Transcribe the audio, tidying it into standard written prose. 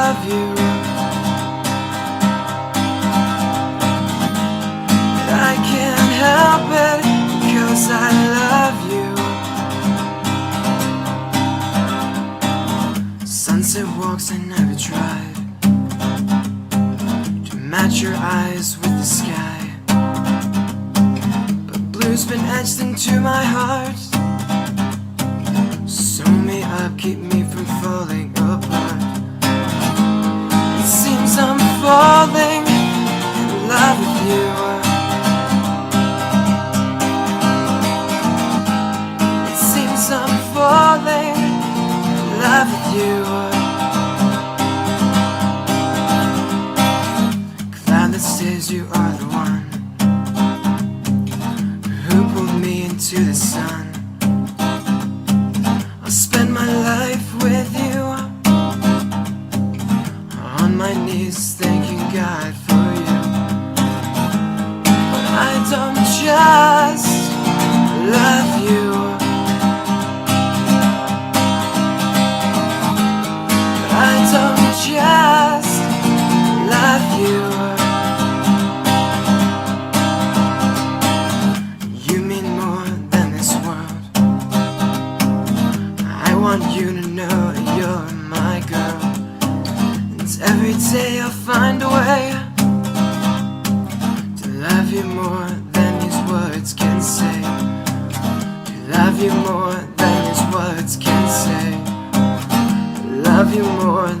love you. But I can't help it because I love you. Sunset walks I never tried to match your eyes with the sky, but blue's been etched into my heart. Sew me up, keep me from falling apart. It seems I'm falling in love with you. It seems I'm falling in love with you. Cloudless days, you are the one who pulled me into the sun. I'll spend my life with you, on my knees thanking God for you. But I don't just love you, but I don't just love you. You mean more than this world. I want you to know you're my girl. And every day I'll find a way to love you more than these words can say. To love you more than these words can say. To love you more